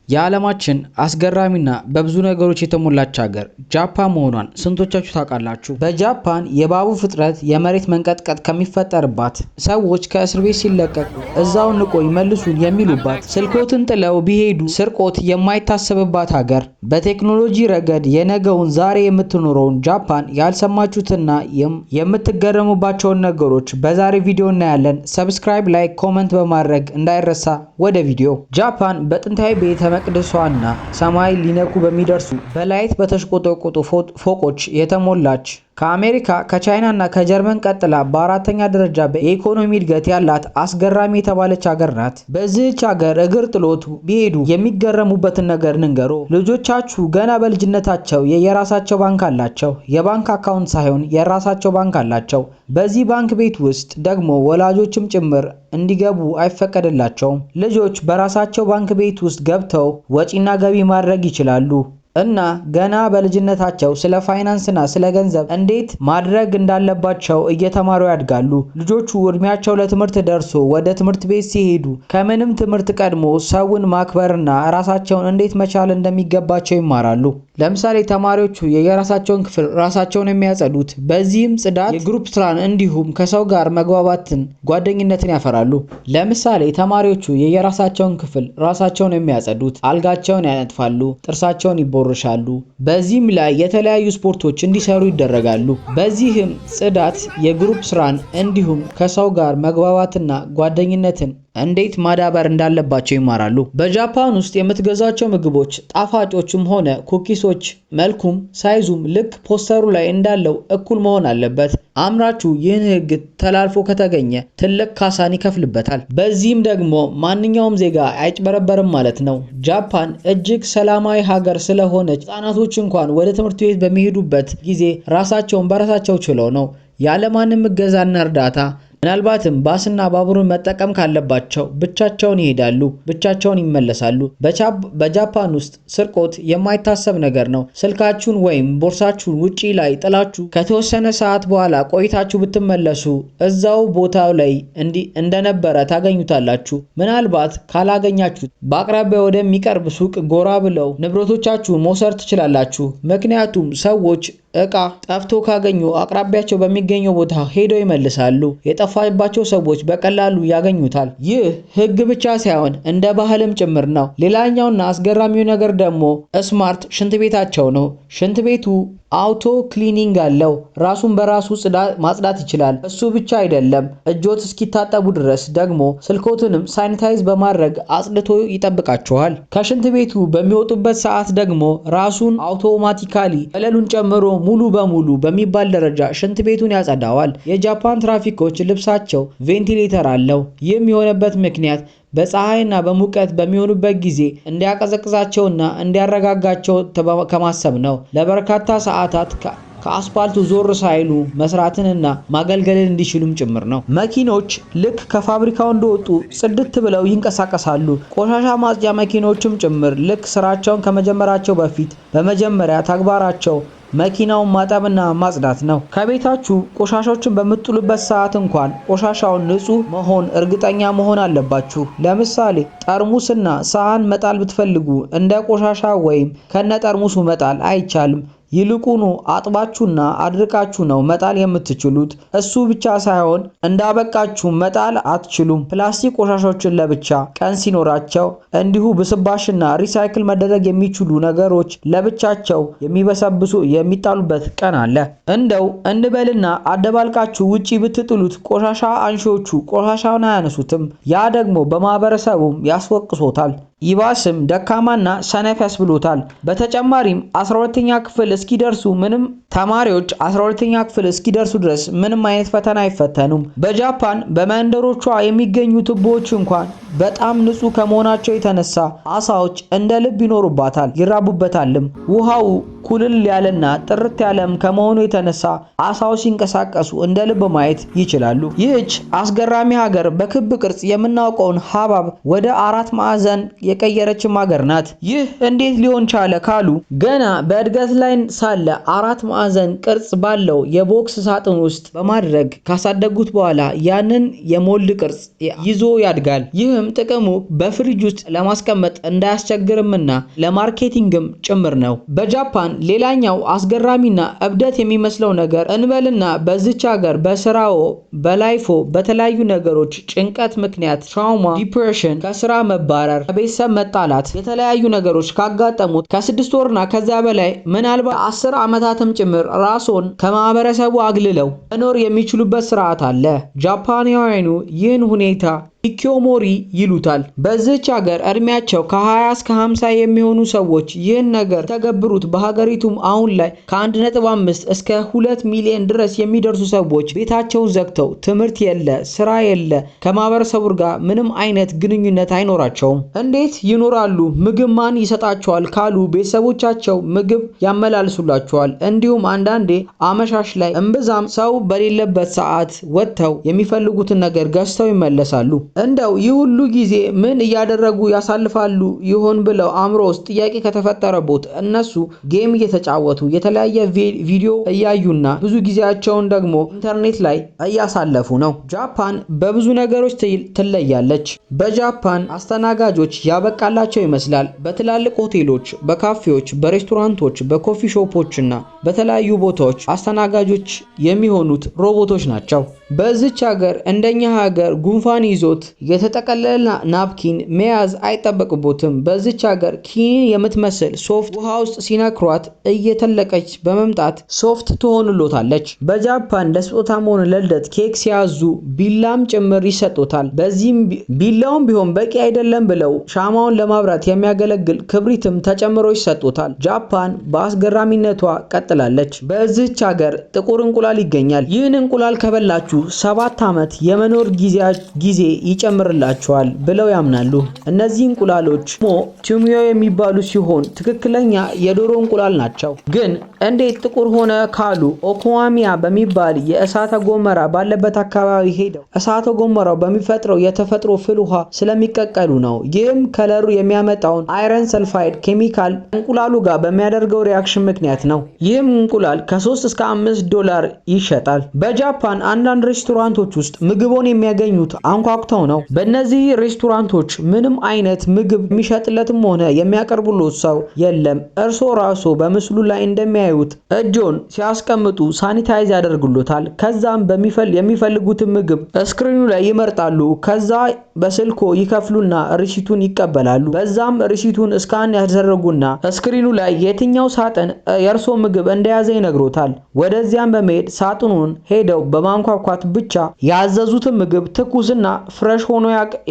የዓለማችን አስገራሚና በብዙ ነገሮች የተሞላች ሀገር ጃፓን መሆኗን ስንቶቻችሁ ታውቃላችሁ? በጃፓን የባቡር ፍጥነት የመሬት መንቀጥቀጥ ከሚፈጠርባት፣ ሰዎች ከእስር ቤት ሲለቀቁ እዛው እንቆይ መልሱን የሚሉባት፣ ስልኮትን ጥለው ቢሄዱ ስርቆት የማይታሰብባት ሀገር፣ በቴክኖሎጂ ረገድ የነገውን ዛሬ የምትኖረውን ጃፓን ያልሰማችሁትና የምትገረሙባቸውን ነገሮች በዛሬ ቪዲዮ እናያለን። ሰብስክራይብ፣ ላይክ፣ ኮመንት በማድረግ እንዳይረሳ። ወደ ቪዲዮ። ጃፓን በጥንታዊ ቤተ መቅደሷና ሰማይ ሊነኩ በሚደርሱ በላይት በተሽቆጠቆጡ ፎቆች የተሞላች ከአሜሪካ ከቻይና እና ከጀርመን ቀጥላ በአራተኛ ደረጃ በኢኮኖሚ እድገት ያላት አስገራሚ የተባለች ሀገር ናት። በዚህች ሀገር እግር ጥሎት ቢሄዱ የሚገረሙበትን ነገር ንገሮ። ልጆቻችሁ ገና በልጅነታቸው የራሳቸው ባንክ አላቸው። የባንክ አካውንት ሳይሆን የራሳቸው ባንክ አላቸው። በዚህ ባንክ ቤት ውስጥ ደግሞ ወላጆችም ጭምር እንዲገቡ አይፈቀድላቸውም። ልጆች በራሳቸው ባንክ ቤት ውስጥ ገብተው ወጪና ገቢ ማድረግ ይችላሉ እና ገና በልጅነታቸው ስለ ፋይናንስና ስለ ገንዘብ እንዴት ማድረግ እንዳለባቸው እየተማሩ ያድጋሉ። ልጆቹ እድሜያቸው ለትምህርት ደርሶ ወደ ትምህርት ቤት ሲሄዱ ከምንም ትምህርት ቀድሞ ሰውን ማክበርና ራሳቸውን እንዴት መቻል እንደሚገባቸው ይማራሉ። ለምሳሌ ተማሪዎቹ የራሳቸውን ክፍል ራሳቸውን የሚያጸዱት፣ በዚህም ጽዳት፣ የግሩፕ ስራን እንዲሁም ከሰው ጋር መግባባትን፣ ጓደኝነትን ያፈራሉ። ለምሳሌ ተማሪዎቹ የራሳቸውን ክፍል ራሳቸውን የሚያጸዱት፣ አልጋቸውን ያነጥፋሉ፣ ጥርሳቸውን ይቦርሻሉ። በዚህም ላይ የተለያዩ ስፖርቶች እንዲሰሩ ይደረጋሉ። በዚህም ጽዳት፣ የግሩፕ ስራን እንዲሁም ከሰው ጋር መግባባትና ጓደኝነትን እንዴት ማዳበር እንዳለባቸው ይማራሉ። በጃፓን ውስጥ የምትገዛቸው ምግቦች ጣፋጮችም ሆነ ኩኪሶች መልኩም ሳይዙም ልክ ፖስተሩ ላይ እንዳለው እኩል መሆን አለበት። አምራቹ ይህን ሕግ ተላልፎ ከተገኘ ትልቅ ካሳን ይከፍልበታል። በዚህም ደግሞ ማንኛውም ዜጋ አይጭበረበርም ማለት ነው። ጃፓን እጅግ ሰላማዊ ሀገር ስለሆነች ሕፃናቶች እንኳን ወደ ትምህርት ቤት በሚሄዱበት ጊዜ ራሳቸውን በራሳቸው ችለው ነው ያለማንም እገዛና እርዳታ ምናልባትም ባስና ባቡርን መጠቀም ካለባቸው ብቻቸውን ይሄዳሉ፣ ብቻቸውን ይመለሳሉ። በጃፓን ውስጥ ስርቆት የማይታሰብ ነገር ነው። ስልካችሁን ወይም ቦርሳችሁን ውጪ ላይ ጥላችሁ ከተወሰነ ሰዓት በኋላ ቆይታችሁ ብትመለሱ እዛው ቦታው ላይ እንደነበረ ታገኙታላችሁ። ምናልባት ካላገኛችሁት በአቅራቢያ ወደሚቀርብ ሱቅ ጎራ ብለው ንብረቶቻችሁን መውሰድ ትችላላችሁ። ምክንያቱም ሰዎች እቃ ጠፍቶ ካገኙ አቅራቢያቸው በሚገኘው ቦታ ሄደው ይመልሳሉ። የጠፋባቸው ሰዎች በቀላሉ ያገኙታል። ይህ ሕግ ብቻ ሳይሆን እንደ ባህልም ጭምር ነው። ሌላኛውና አስገራሚው ነገር ደግሞ ስማርት ሽንት ቤታቸው ነው። ሽንት ቤቱ አውቶ ክሊኒንግ አለው። ራሱን በራሱ ማጽዳት ይችላል። እሱ ብቻ አይደለም፣ እጆት እስኪታጠቡ ድረስ ደግሞ ስልኮትንም ሳኒታይዝ በማድረግ አጽድቶ ይጠብቃቸዋል። ከሽንት ቤቱ በሚወጡበት ሰዓት ደግሞ ራሱን አውቶማቲካሊ ወለሉን ጨምሮ ሙሉ በሙሉ በሚባል ደረጃ ሽንት ቤቱን ያጸዳዋል። የጃፓን ትራፊኮች ልብሳቸው ቬንቲሌተር አለው። ይህም የሆነበት ምክንያት በፀሐይና በሙቀት በሚሆኑበት ጊዜ እንዲያቀዘቅዛቸውና እንዲያረጋጋቸው ከማሰብ ነው። ለበርካታ ሰዓታት ከአስፓልቱ ዞር ሳይሉ መስራትንና ማገልገልን እንዲችሉም ጭምር ነው። መኪኖች ልክ ከፋብሪካው እንደወጡ ጽድት ብለው ይንቀሳቀሳሉ። ቆሻሻ ማጽጃ መኪኖችም ጭምር ልክ ስራቸውን ከመጀመራቸው በፊት በመጀመሪያ ተግባራቸው መኪናውን ማጠብና ማጽዳት ነው። ከቤታችሁ ቆሻሻዎችን በምትጥሉበት ሰዓት እንኳን ቆሻሻውን ንጹህ መሆን እርግጠኛ መሆን አለባችሁ። ለምሳሌ ጠርሙስና ሳህን መጣል ብትፈልጉ እንደ ቆሻሻ ወይም ከነ ጠርሙሱ መጣል አይቻልም። ይልቁኑ አጥባችሁና አድርቃችሁ ነው መጣል የምትችሉት። እሱ ብቻ ሳይሆን እንዳበቃችሁ መጣል አትችሉም። ፕላስቲክ ቆሻሻዎችን ለብቻ ቀን ሲኖራቸው፣ እንዲሁ ብስባሽና ሪሳይክል መደረግ የሚችሉ ነገሮች ለብቻቸው የሚጣሉበት ቀን አለ። እንደው እንበልና አደባልቃችሁ ውጪ ብትጥሉት ቆሻሻ አንሺዎቹ ቆሻሻውን አያነሱትም። ያ ደግሞ በማህበረሰቡም ያስወቅሶታል። ይባስም ደካማና ሰነፍ ያስብሎታል። በተጨማሪም 12ኛ ክፍል እስኪደርሱ ተማሪዎች 12ኛ ክፍል እስኪደርሱ ድረስ ምንም አይነት ፈተና አይፈተኑም። በጃፓን በመንደሮቿ የሚገኙ ቱቦዎች እንኳን በጣም ንጹህ ከመሆናቸው የተነሳ አሳዎች እንደ ልብ ይኖሩባታል፣ ይራቡበታልም። ውሃው ኩልል ያለና ጥርት ያለም ከመሆኑ የተነሳ አሳዎች ሲንቀሳቀሱ እንደ ልብ ማየት ይችላሉ። ይህች አስገራሚ ሀገር በክብ ቅርጽ የምናውቀውን ሀባብ ወደ አራት ማዕዘን የቀየረችም ሀገር ናት። ይህ እንዴት ሊሆን ቻለ ካሉ ገና በእድገት ላይ ሳለ አራት ማዕዘን ቅርጽ ባለው የቦክስ ሳጥን ውስጥ በማድረግ ካሳደጉት በኋላ ያንን የሞልድ ቅርጽ ይዞ ያድጋል። ይህም ጥቅሙ በፍሪጅ ውስጥ ለማስቀመጥ እንዳያስቸግርምና ለማርኬቲንግም ጭምር ነው። በጃፓን ሌላኛው አስገራሚና እብደት የሚመስለው ነገር እንበልና በዚች ሀገር በስራው በላይፎ በተለያዩ ነገሮች ጭንቀት ምክንያት ትራውማ፣ ዲፕሬሽን፣ ከስራ መባረር፣ ከቤተሰብ መጣላት የተለያዩ ነገሮች ካጋጠሙት ከ6 ወርና ከዚያ በላይ ምናልባት 10 ዓመታትም ጭምር ራስዎን ከማህበረሰቡ አግልለው መኖር የሚችሉበት ስርዓት አለ። ጃፓናውያኑ ይህን ሁኔታ ኢኪዮሞሪ ይሉታል። በዚች ሀገር እድሜያቸው ከ20 እስከ 50 የሚሆኑ ሰዎች ይህን ነገር ተገብሩት። በሀገሪቱም አሁን ላይ ከ1.5 እስከ 2 ሚሊዮን ድረስ የሚደርሱ ሰዎች ቤታቸውን ዘግተው ትምህርት የለ፣ ስራ የለ፣ ከማህበረሰቡ ጋር ምንም አይነት ግንኙነት አይኖራቸውም። እንዴት ይኖራሉ? ምግብ ማን ይሰጣቸዋል ካሉ ቤተሰቦቻቸው ምግብ ያመላልሱላቸዋል። እንዲሁም አንዳንዴ አመሻሽ ላይ እምብዛም ሰው በሌለበት ሰዓት ወጥተው የሚፈልጉትን ነገር ገዝተው ይመለሳሉ። እንደው ይህ ሁሉ ጊዜ ምን እያደረጉ ያሳልፋሉ ይሆን ብለው አእምሮ ውስጥ ጥያቄ ከተፈጠረቦት እነሱ ጌም እየተጫወቱ የተለያየ ቪዲዮ እያዩና ብዙ ጊዜያቸውን ደግሞ ኢንተርኔት ላይ እያሳለፉ ነው። ጃፓን በብዙ ነገሮች ትለያለች። በጃፓን አስተናጋጆች ያበቃላቸው ይመስላል። በትላልቅ ሆቴሎች፣ በካፌዎች፣ በሬስቶራንቶች፣ በኮፊ ሾፖችና በተለያዩ ቦታዎች አስተናጋጆች የሚሆኑት ሮቦቶች ናቸው። በዚች ሀገር እንደኛ ሀገር ጉንፋን ይዞት የተጠቀለለ ናፕኪን መያዝ አይጠበቅቦትም። በዚች ሀገር ኪኒን የምትመስል ሶፍት ውሃ ውስጥ ሲነክሯት እየተለቀች በመምጣት ሶፍት ትሆንሎታለች። በጃፓን ለስጦታም ሆነ ለልደት ኬክ ሲያዙ ቢላም ጭምር ይሰጡታል። በዚህም ቢላውም ቢሆን በቂ አይደለም ብለው ሻማውን ለማብራት የሚያገለግል ክብሪትም ተጨምሮ ይሰጡታል። ጃፓን በአስገራሚነቷ ቀጥላለች። በዚች ሀገር ጥቁር እንቁላል ይገኛል። ይህን እንቁላል ከበላችሁ 7 ዓመት የመኖር ጊዜ ይጨምርላቸዋል ብለው ያምናሉ። እነዚህ እንቁላሎች ቱሚዮ የሚባሉ ሲሆን ትክክለኛ የዶሮ እንቁላል ናቸው። ግን እንዴት ጥቁር ሆነ ካሉ ኦኮዋሚያ በሚባል የእሳተ ገሞራ ባለበት አካባቢ ሄደው እሳተ ገሞራው በሚፈጥረው የተፈጥሮ ፍል ውሃ ስለሚቀቀሉ ነው። ይህም ከለሩ የሚያመጣውን አይረን ሰልፋይድ ኬሚካል እንቁላሉ ጋር በሚያደርገው ሪአክሽን ምክንያት ነው። ይህም እንቁላል ከ3 እስከ $5 ይሸጣል። በጃፓን አንዳንድ ሬስቶራንቶች ውስጥ ምግቦን የሚያገኙት አንኳኩተው ነው። በእነዚህ ሬስቶራንቶች ምንም አይነት ምግብ የሚሸጥለትም ሆነ የሚያቀርቡለት ሰው የለም። እርሶ ራሱ በምስሉ ላይ እንደሚያዩት እጆን ሲያስቀምጡ ሳኒታይዝ ያደርጉሎታል። ከዛም የሚፈልጉትን ምግብ ስክሪኑ ላይ ይመርጣሉ። ከዛ በስልኮ ይከፍሉና ሪሲቱን ይቀበላሉ። በዛም ሪሲቱን ስካን ያደርጉና ስክሪኑ ላይ የትኛው ሳጥን የእርሶ ምግብ እንደያዘ ይነግሮታል። ወደዚያም በመሄድ ሳጥኑን ሄደው በማንኳኳት ብቻ ያዘዙትን ምግብ ትኩስና ፍሬሽ ሆኖ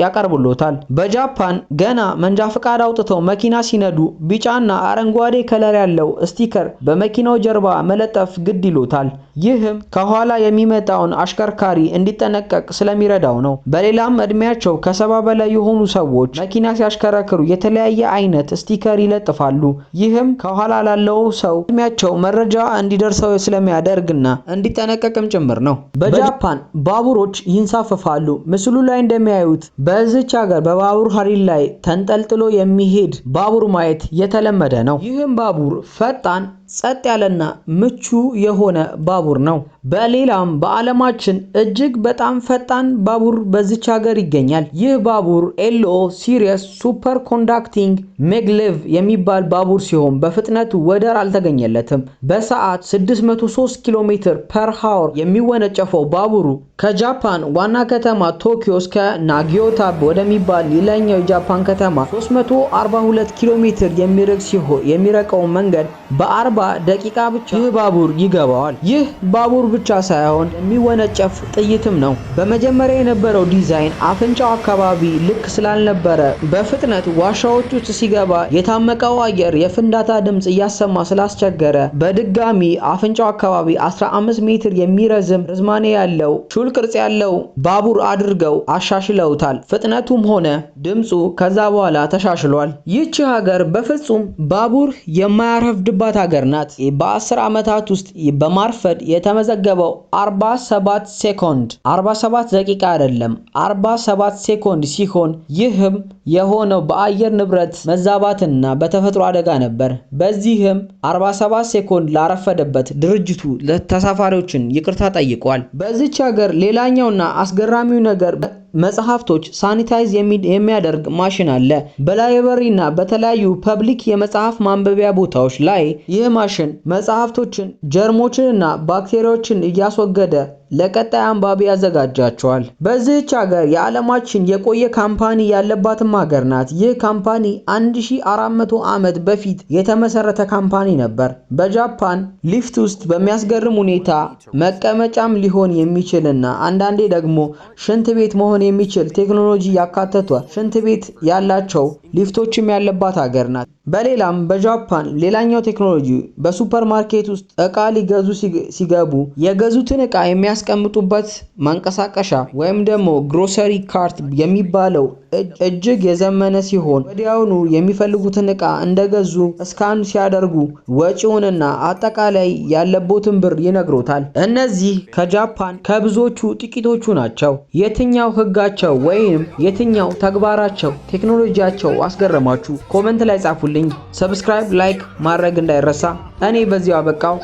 ያቀርቡሎታል። በጃፓን ገና መንጃ ፈቃድ አውጥተው መኪና ሲነዱ ቢጫና አረንጓዴ ከለር ያለው ስቲከር በመኪናው ጀርባ መለጠፍ ግድ ይሎታል። ይህም ከኋላ የሚመጣውን አሽከርካሪ እንዲጠነቀቅ ስለሚረዳው ነው። በሌላም እድሜያቸው ከ70 በላይ የሆኑ ሰዎች መኪና ሲያሽከረክሩ የተለያየ አይነት ስቲከር ይለጥፋሉ። ይህም ከኋላ ላለው ሰው እድሜያቸው መረጃ እንዲደርሰው ስለሚያደርግና እንዲጠነቀቅም ጭምር ነው። በጃፓን ባቡሮች ይንሳፈፋሉ። ምስሉ ላይ እንደሚያዩት በዚች ሀገር በባቡር ሀዲድ ላይ ተንጠልጥሎ የሚሄድ ባቡር ማየት የተለመደ ነው። ይህም ባቡር ፈጣን፣ ጸጥ ያለና ምቹ የሆነ ባቡር ነው። በሌላም በዓለማችን እጅግ በጣም ፈጣን ባቡር በዚች ሀገር ይገኛል። ይህ ባቡር ኤልኦ ሲሪየስ ሱፐር ኮንዳክቲንግ ሜግሌቭ የሚባል ባቡር ሲሆን በፍጥነቱ ወደር አልተገኘለትም። በሰዓት 603 ኪሎ ሜትር ፐር ሃወር የሚወነጨፈው ባቡሩ ከጃፓን ዋና ከተማ ቶኪዮ እስከ ናጊዮታ ወደሚባል ሌላኛው የጃፓን ከተማ 342 ኪሎ ሜትር የሚርቅ ሲሆን የሚረቀው መንገድ በ40 ደቂቃ ብቻ ይህ ባቡር ይገባዋል። ይህ ባቡር ብቻ ሳይሆን የሚወነጨፍ ጥይትም ነው። በመጀመሪያ የነበረው ዲዛይን አፍንጫው አካባቢ ልክ ስላልነበረ በፍጥነት ዋሻዎች ውስጥ ሲገባ የታመቀው አየር የፍንዳታ ድምጽ እያሰማ ስላስቸገረ በድጋሚ አፍንጫው አካባቢ 15 ሜትር የሚረዝም ርዝማኔ ያለው ሹል ቅርጽ ያለው ባቡር አድርገው አሻሽለውታል። ፍጥነቱም ሆነ ድምጹ ከዛ በኋላ ተሻሽሏል። ይህች ሀገር በፍጹም ባቡር የማያረፍድባት ሀገር ናት። በ10 ዓመታት ውስጥ በማርፈድ የተመዘገበው 47 ሴኮንድ 47 ደቂቃ አይደለም 47 ሴኮንድ ሲሆን ይህም የሆነው በአየር ንብረት መዛባትና በተፈጥሮ አደጋ ነበር። በዚህም 47 ሴኮንድ ላረፈደበት ድርጅቱ ለተሳፋሪዎችን ይቅርታ ጠይቋል። በዚች ሀገር ሌላኛውና አስገራሚው ነገር መጽሐፍቶች ሳኒታይዝ የሚያደርግ ማሽን አለ። በላይብረሪና በተለያዩ ፐብሊክ የመጽሐፍ ማንበቢያ ቦታዎች ላይ ይህ ማሽን መጽሐፍቶችን ጀርሞችንና ባክቴሪያዎችን እያስወገደ ለቀጣይ አንባቢ ያዘጋጃቸዋል። በዚህች ሀገር የዓለማችን የቆየ ካምፓኒ ያለባትም ሀገር ናት። ይህ ካምፓኒ 1400 ዓመት በፊት የተመሰረተ ካምፓኒ ነበር። በጃፓን ሊፍት ውስጥ በሚያስገርም ሁኔታ መቀመጫም ሊሆን የሚችልና አንዳንዴ ደግሞ ሽንት ቤት መሆን የሚችል ቴክኖሎጂ ያካተተ ሽንት ቤት ያላቸው ሊፍቶችም ያለባት ሀገር ናት። በሌላም በጃፓን ሌላኛው ቴክኖሎጂ በሱፐርማርኬት ውስጥ እቃ ሊገዙ ሲገቡ የገዙትን እቃ የሚያስቀምጡበት ማንቀሳቀሻ ወይም ደግሞ ግሮሰሪ ካርት የሚባለው እጅግ የዘመነ ሲሆን ወዲያውኑ የሚፈልጉትን እቃ እንደገዙ ስካን ሲያደርጉ ወጪውንና አጠቃላይ ያለቦትን ብር ይነግሮታል። እነዚህ ከጃፓን ከብዙዎቹ ጥቂቶቹ ናቸው። የትኛው ህጋቸው ወይም የትኛው ተግባራቸው ቴክኖሎጂያቸው አስገረማችሁ? ኮሜንት ላይ ጻፉልኝ። ሰብስክራይብ ላይክ ማድረግ እንዳይረሳ። እኔ በዚያው አበቃው።